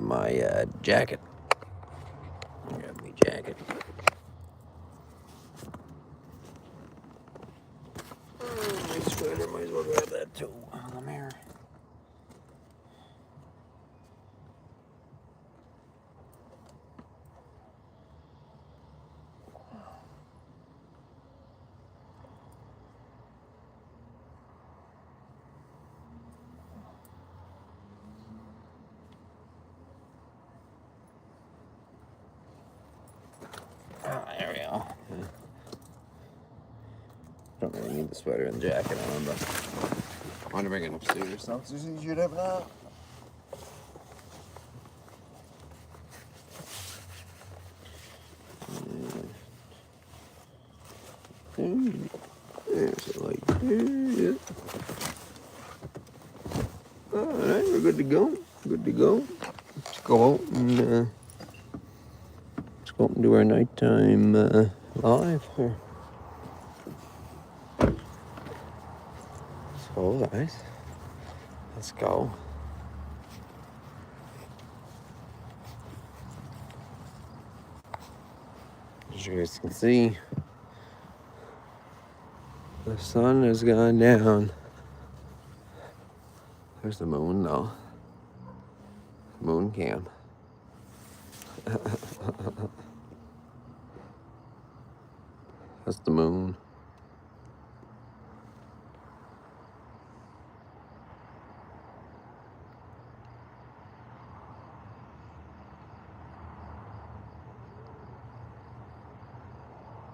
my jacket. Grab my jacket. My sweater, might as well grab that too. Come here. There we go. Don't really need the sweater and jacket on, but I want to bring it upstairs, so it's easier to have it on. There's a light there. Alright, we're good to go. Good to go. Let's go out and do our nighttime live here. So guys, let's go. As you guys can see, the sun has gone down. There's the moon though. Moon cam. That's the moon.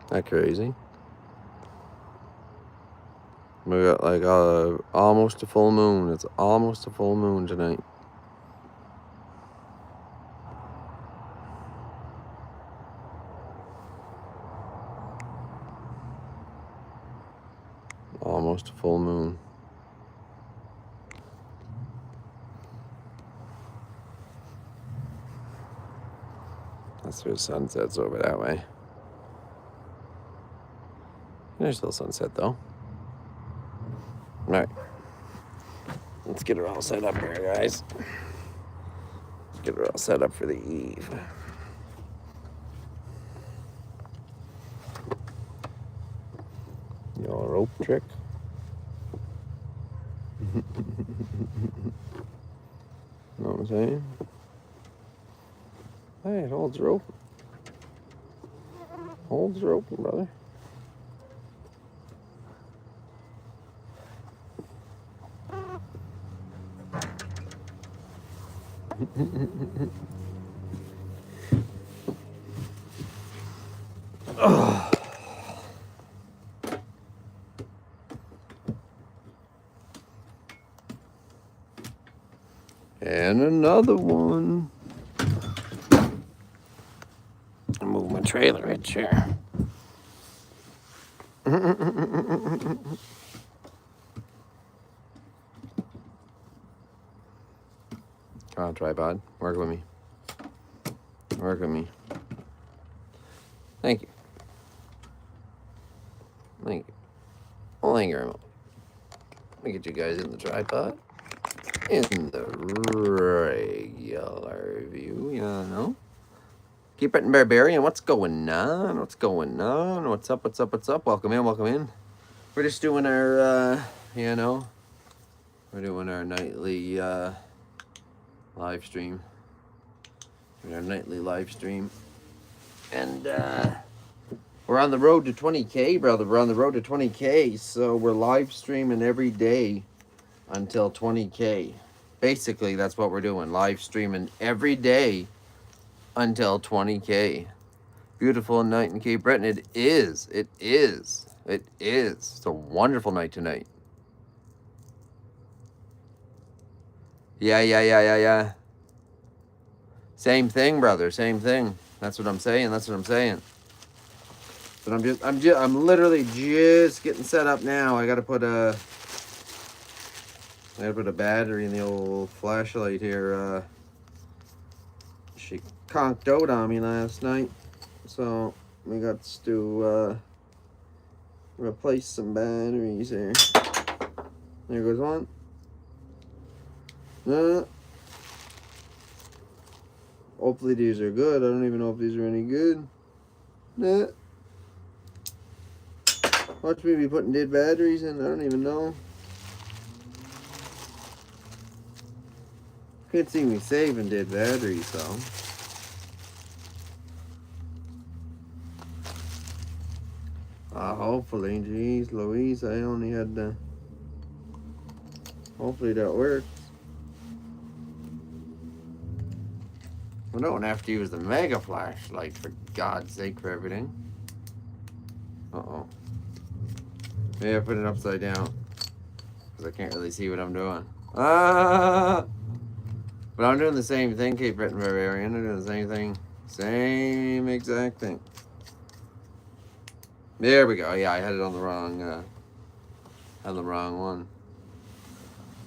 That crazy. We got like almost a full moon. It's almost a full moon tonight. Almost a full moon. That's where the sun sets over that way. There's still sunset though. Alright. Let's get her all set up here, guys. Let's get her all set up for the eve. You know, a rope trick. Know what I'm saying? Hey, it holds rope. Holds rope, brother. Oh. And another one. I'll move my trailer right here. Come on, tripod. Work with me. Work with me. Thank you. Thank you. Well, thank you very much. Let me get you guys in the tripod. In the regular view, you know. Keep it in Barbarian. What's going on? What's going on? What's up? What's up? What's up? Welcome in. Welcome in. We're just doing our, you know, we're doing our nightly live stream. Our nightly live stream. And we're on the road to 20K, brother. We're on the road to 20K. So we're live streaming every day until 20K. Basically, that's what we're doing. Live streaming every day until 20K. Beautiful night in Cape Breton. It is. It is. It is. It's a wonderful night tonight. Yeah. Same thing, brother. Same thing. That's what I'm saying. That's what I'm saying. But I'm literally just getting set up now. I gotta put a battery in the old flashlight here. She conked out on me last night, so we got to replace some batteries here. There goes one. Hopefully these are good. I don't even know if these are any good. Nah. Watch me be putting dead batteries in. I don't even know. Can't see me saving dead batteries, though. Hopefully. Jeez Louise, I only had to... Hopefully that works. We don't have to use the mega flashlight, for God's sake, for everything. Uh-oh. Maybe I put it upside down. Because I can't really see what I'm doing. But I'm doing the same thing, Cape Breton Barbarian. I'm doing the same thing. Same exact thing. There we go. Yeah, I had it on the wrong, one.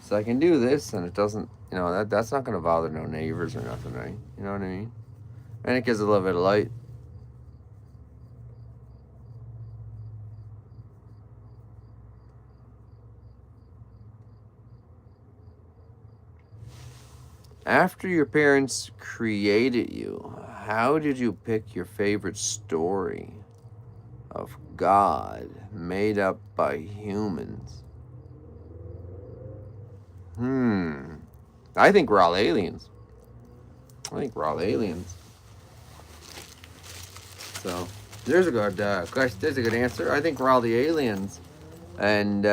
So I can do this, and it doesn't, that's not going to bother no neighbors or nothing, right? You know what I mean? And it gives a little bit of light. After your parents created you, how did you pick your favorite story of God made up by humans? I think we're all aliens. So, there's a good question. There's a good answer. I think we're all the aliens. And,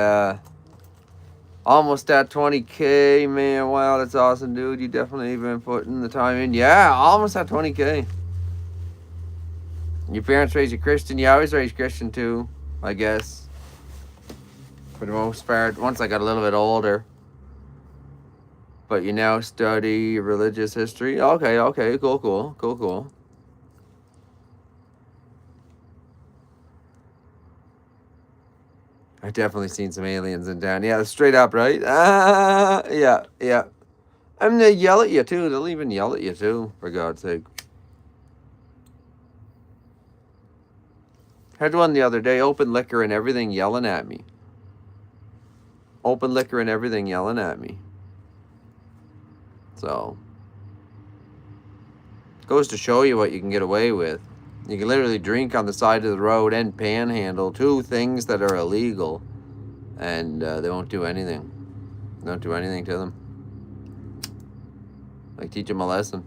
almost at 20K, man. Wow, that's awesome, dude. You definitely been putting the time in. Yeah, almost at 20K. Your parents raised you Christian. You always raised Christian, too, I guess. For the most part, once I got a little bit older. But you now study religious history. Okay, cool. I've definitely seen some aliens in town. Yeah, straight up, right? Yeah. And they yell at you, too. They'll even yell at you, too, for God's sake. Had one the other day, open liquor and everything yelling at me. So, goes to show you what you can get away with. You can literally drink on the side of the road and panhandle, two things that are illegal, and they won't do anything. They don't do anything to them. Like, teach them a lesson.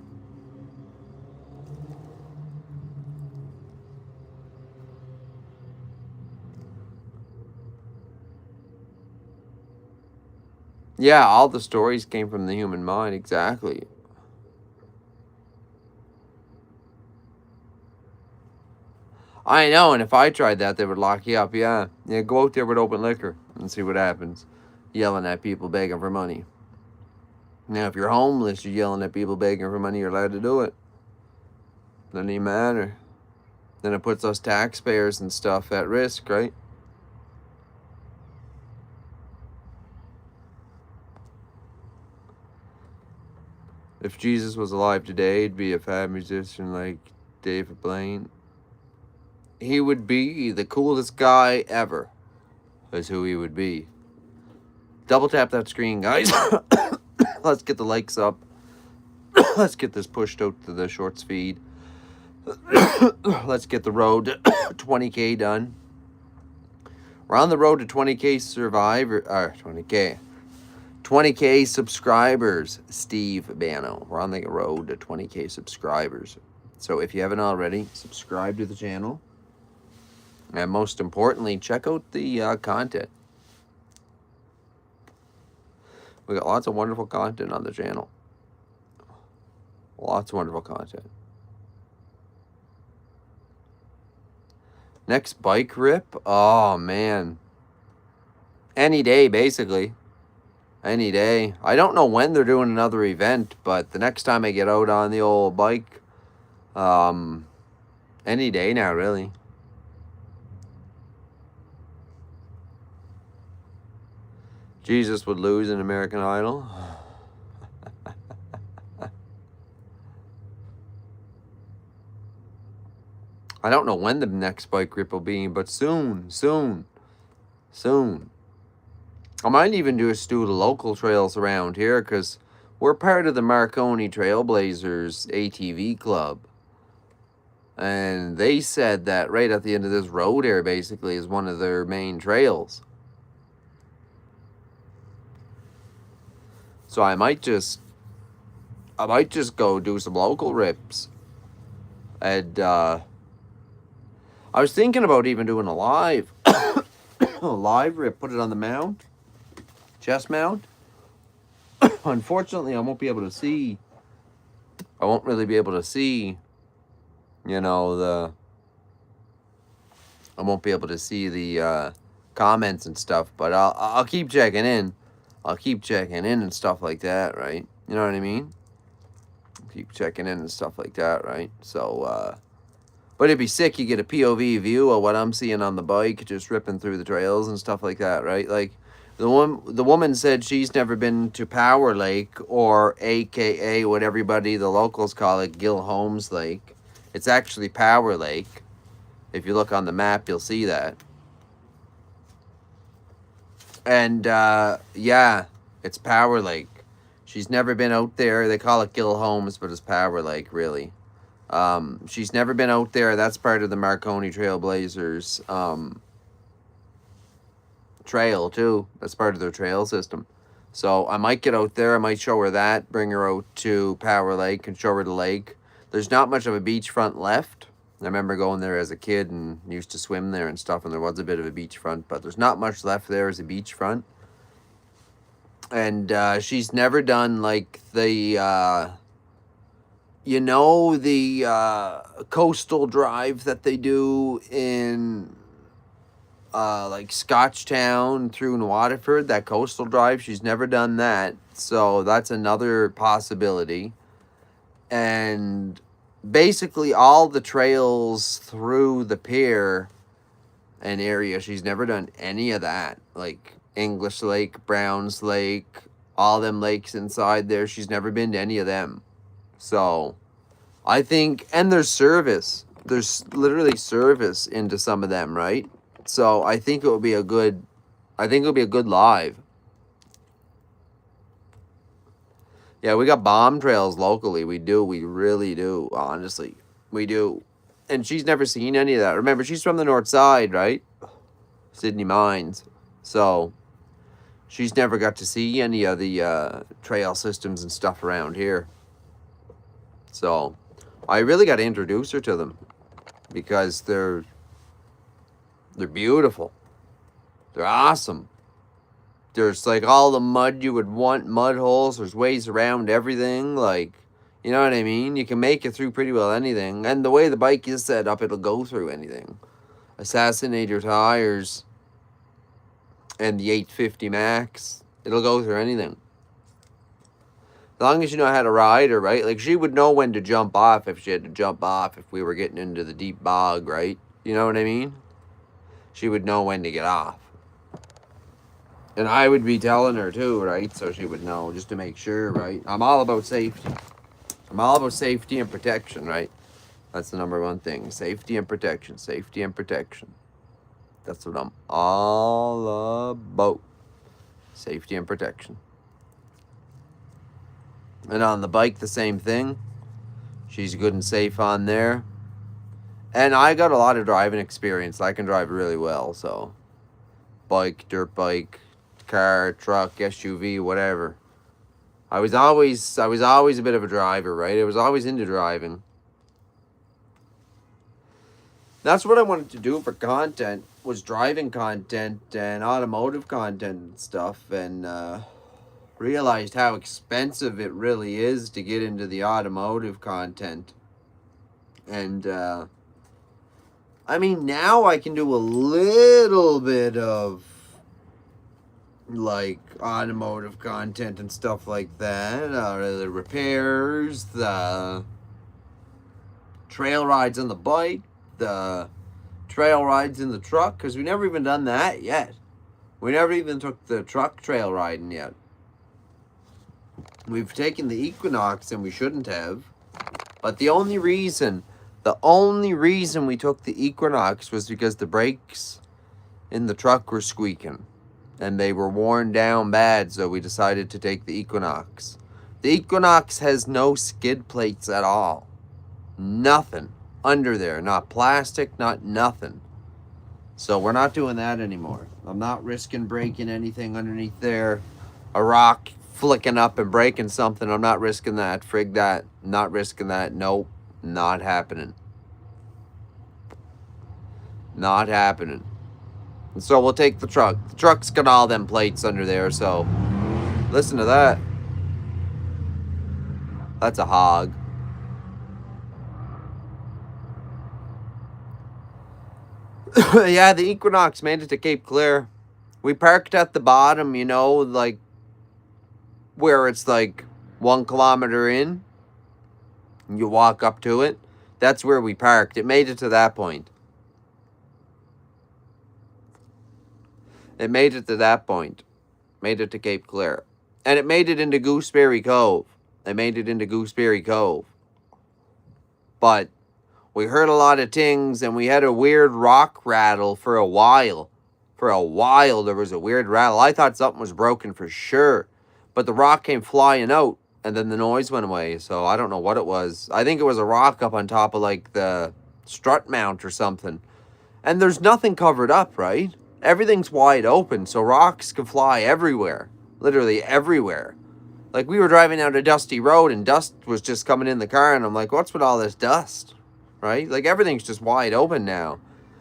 Yeah, all the stories came from the human mind, exactly. I know, and if I tried that, they would lock you up, yeah. Yeah, go out there with open liquor and see what happens. Yelling at people, begging for money. Now, if you're homeless, you're yelling at people, begging for money, you're allowed to do it. Doesn't even matter. Then it puts us taxpayers and stuff at risk, right? If Jesus was alive today, he'd be a fab musician like David Blaine. He would be the coolest guy ever, is who he would be. Double tap that screen, guys. Let's get the likes up. Let's get this pushed out to the shorts feed. Let's get the road to 20K done. We're on the road to 20K 20K subscribers, Steve Bano. We're on the road to 20K subscribers. So if you haven't already, subscribe to the channel. And most importantly, check out the content. We got lots of wonderful content on the channel. Lots of wonderful content. Next bike rip? Oh, man. Any day, basically. Any day. I don't know when they're doing another event, but the next time I get out on the old bike, any day now, really. Jesus would lose in American Idol. I don't know when the next bike rip will be, but soon. I might even just do the local trails around here, because we're part of the Marconi Trailblazers ATV club. And they said that right at the end of this road here, basically, is one of their main trails. So I might just go do some local rips. And I was thinking about even doing a live, a live rip, put it on the mount, chest mount. Unfortunately, I won't be able to see. I won't really be able to see, you know, I won't be able to see the comments and stuff, but I'll keep checking in. I'll keep checking in and stuff like that, right? You know what I mean? Keep checking in and stuff like that, right? So, but it'd be sick. You get a POV view of what I'm seeing on the bike, just ripping through the trails and stuff like that, right? Like the woman said she's never been to Power Lake, or AKA what everybody, the locals call it, Gil Holmes Lake. It's actually Power Lake. If you look on the map, you'll see that. And yeah, it's Power Lake. She's never been out there. They call it Gil Holmes, but it's Power Lake, really. She's never been out there. That's part of the Marconi Trailblazers trail, too. That's part of their trail system. So I might get out there. I might show her that, bring her out to Power Lake and show her the lake. There's not much of a beachfront left. I remember going there as a kid and used to swim there and stuff, and there was a bit of a beachfront, but there's not much left there as a beachfront. And she's never done, like, the, you know, the coastal drive that they do in, like, Scotchtown through Waterford, that coastal drive. She's never done that, so that's another possibility. And basically all the trails through the pier and area, she's never done any of that. Like English Lake, Browns Lake, all them lakes inside there, she's never been to any of them. So I think, and there's service, there's literally service into some of them, right? So I think it would be a good live. Yeah, we got bomb trails locally. We do. We really do. Honestly, we do. And she's never seen any of that. Remember, she's from the north side, right? Sydney Mines. So she's never got to see any of the trail systems and stuff around here. So I really got to introduce her to them because they're beautiful. They're awesome. There's like all the mud you would want, mud holes. There's ways around everything. Like, you know what I mean? You can make it through pretty well anything. And the way the bike is set up, it'll go through anything. Assassinator tires and the 850 Max, it'll go through anything. As long as you know how to ride her, right? Like, she would know when to jump off if she had to jump off if we were getting into the deep bog, right? You know what I mean? She would know when to get off. And I would be telling her too, right? So she would know, just to make sure, right? I'm all about safety. I'm all about safety and protection, right? That's the number one thing. Safety and protection. Safety and protection. That's what I'm all about. Safety and protection. And on the bike, the same thing. She's good and safe on there. And I got a lot of driving experience. I can drive really well, so. Bike, dirt bike, car, truck, SUV, whatever. I was always a bit of a driver, right? I was always into driving. That's what I wanted to do for content, was driving content and automotive content and stuff, and realized how expensive it really is to get into the automotive content. And I mean, now I can do a little bit of like automotive content and stuff like that. The repairs, the trail rides on the bike, the trail rides in the truck, because we never even done that yet. We never even took the truck trail riding yet. We've taken the Equinox and we shouldn't have. But the only reason we took the Equinox was because the brakes in the truck were squeaking. And they were worn down bad, so we decided to take the Equinox. The Equinox has no skid plates at all. Nothing under there. Not plastic, not nothing. So we're not doing that anymore. I'm not risking breaking anything underneath there. A rock flicking up and breaking something. I'm not risking that. Frig that. Not risking that. Nope. Not happening. Not happening. And so we'll take the truck. The truck's got all them plates under there, so listen to that. That's a hog. Yeah, the Equinox made it to Cape Clear. We parked at the bottom, you know, like where it's like 1 kilometer in. You walk up to it. That's where we parked. It made it to that point. It made it to that point. Made it to Cape Clear. And it made it into Gooseberry Cove. It made it into Gooseberry Cove. But we heard a lot of tings, and we had a weird rock rattle for a while. For a while, there was a weird rattle. I thought something was broken for sure. But the rock came flying out, and then the noise went away. So I don't know what it was. I think it was a rock up on top of, like, the strut mount or something. And there's nothing covered up, right? Everything's wide open, so rocks can fly everywhere. Literally everywhere. Like, we were driving down a dusty road, and dust was just coming in the car, and I'm like, what's with all this dust? Right? Like, everything's just wide open now.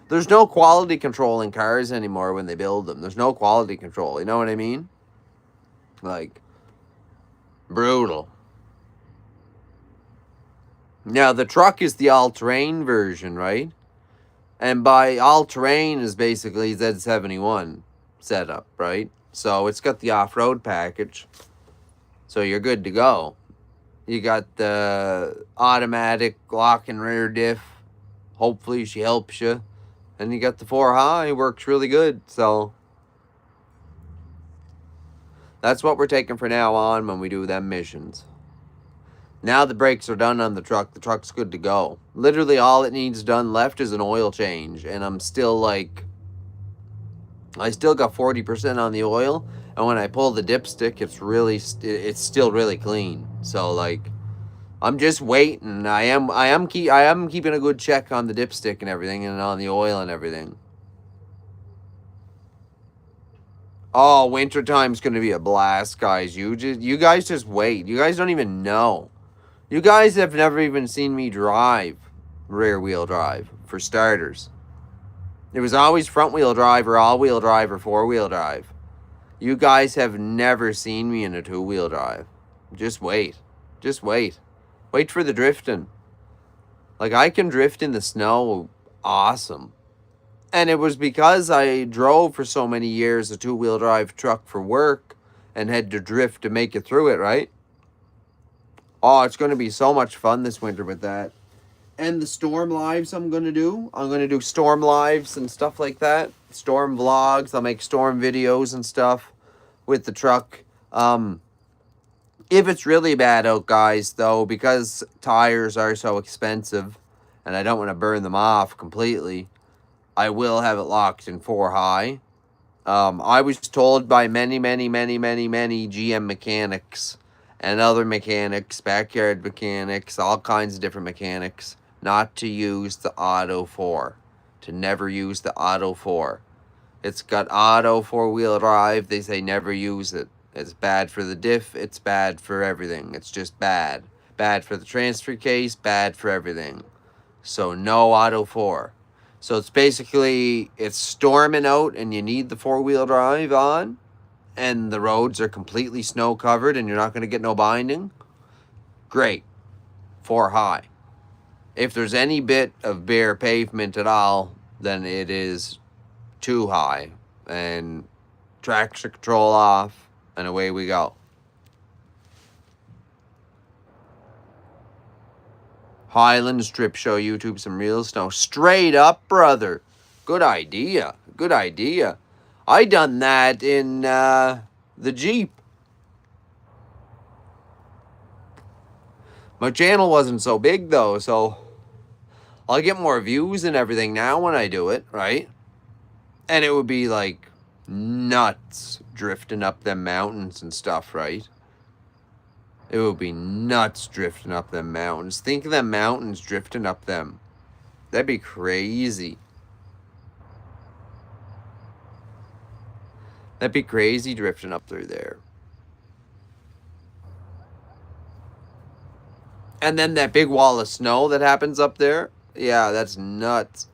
There's no quality control in cars anymore when they build them. There's no quality control. You know what I mean? Like, brutal. Now, the truck is the all-terrain version, right? And by all-terrain is basically Z71 setup, right? So it's got the off-road package. So you're good to go. You got the automatic lock and rear diff. Hopefully she helps you. And you got the 4 high. Works really good. So that's what we're taking for now on when we do them missions. Now the brakes are done on the truck. The truck's good to go. Literally all it needs done left is an oil change. And I'm still like... I still got 40% on the oil. And when I pull the dipstick, it's still really clean. So like... I'm just waiting. I am keeping a good check on the dipstick and everything, and on the oil and everything. Oh, wintertime's gonna be a blast, guys. You guys just wait. You guys don't even know. You guys have never even seen me drive rear wheel drive, for starters. It was always front wheel drive or all wheel drive or 4-wheel drive. You guys have never seen me in a 2-wheel drive. Just wait. Just wait. Wait for the drifting. Like, I can drift in the snow. Awesome. And it was because I drove for so many years a 2-wheel drive truck for work and had to drift to make it through it, right? Oh, it's going to be so much fun this winter with that. And the storm lives I'm going to do storm lives and stuff like that. Storm vlogs. I'll make storm videos and stuff with the truck. If it's really bad out, guys, though, because tires are so expensive and I don't want to burn them off completely, I will have it locked in 4 high. I was told by many GM mechanics and other mechanics, backyard mechanics, all kinds of different mechanics, not to use the Auto 4. To never use the Auto 4. It's got Auto 4-wheel drive. They say never use it. It's bad for the diff. It's bad for everything. It's just bad. Bad for the transfer case. Bad for everything. So no Auto 4. So it's basically, it's storming out and you need the 4-wheel drive on. And the roads are completely snow covered and you're not going to get no binding. Great. 4 high. If there's any bit of bare pavement at all, then it is 2 high. And traction control off. And away we go. Highland Strip Show YouTube, some real snow. Straight up, brother. Good idea. Good idea. I done that in the Jeep. My channel wasn't so big, though, so I'll get more views and everything now when I do it, right? And it would be, like, nuts drifting up them mountains and stuff, right? It would be nuts drifting up them mountains. Think of them mountains drifting up them. That'd be crazy. That'd be crazy drifting up through there. And then that big wall of snow that happens up there. Yeah, that's nuts.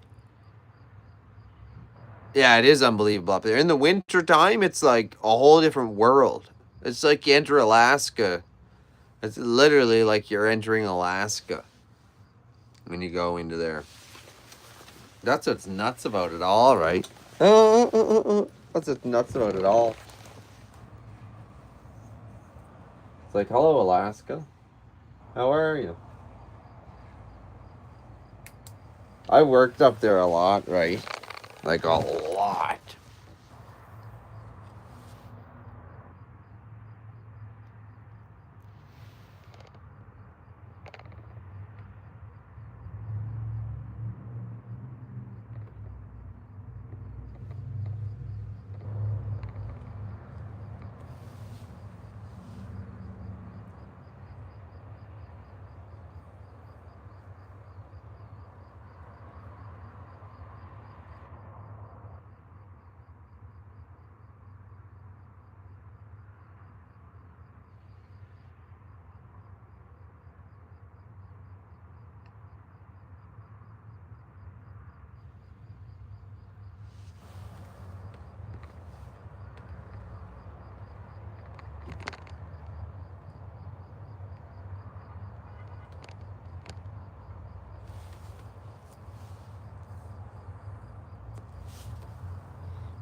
Yeah, it is unbelievable up there. In the winter time, it's like a whole different world. It's like you enter Alaska. It's literally like you're entering Alaska when you go into there. That's what's nuts about it all, right? That's what's nuts about it all. It's like, hello, Alaska. How are you? I worked up there a lot, right? Like a lot.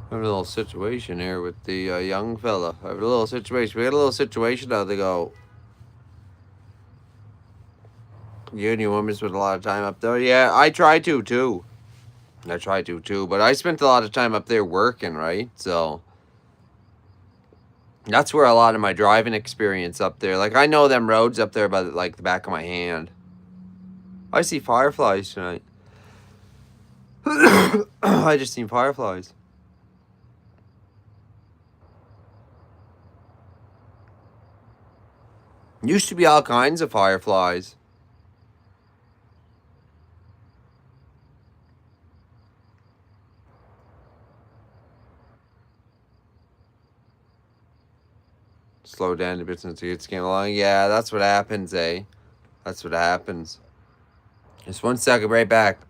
I have a little situation here with the young fella. I have a little situation. We got a little situation now. They go, you and your woman spent a lot of time up there. Yeah, I try to too. I try to too. But I spent a lot of time up there working, right? So that's where a lot of my driving experience up there. Like, I know them roads up there by like the back of my hand. I see fireflies tonight. I just seen fireflies. Used to be all kinds of fireflies. Slow down a bit since the kids came along. Yeah, that's what happens, eh? That's what happens. Just 1 second, right back.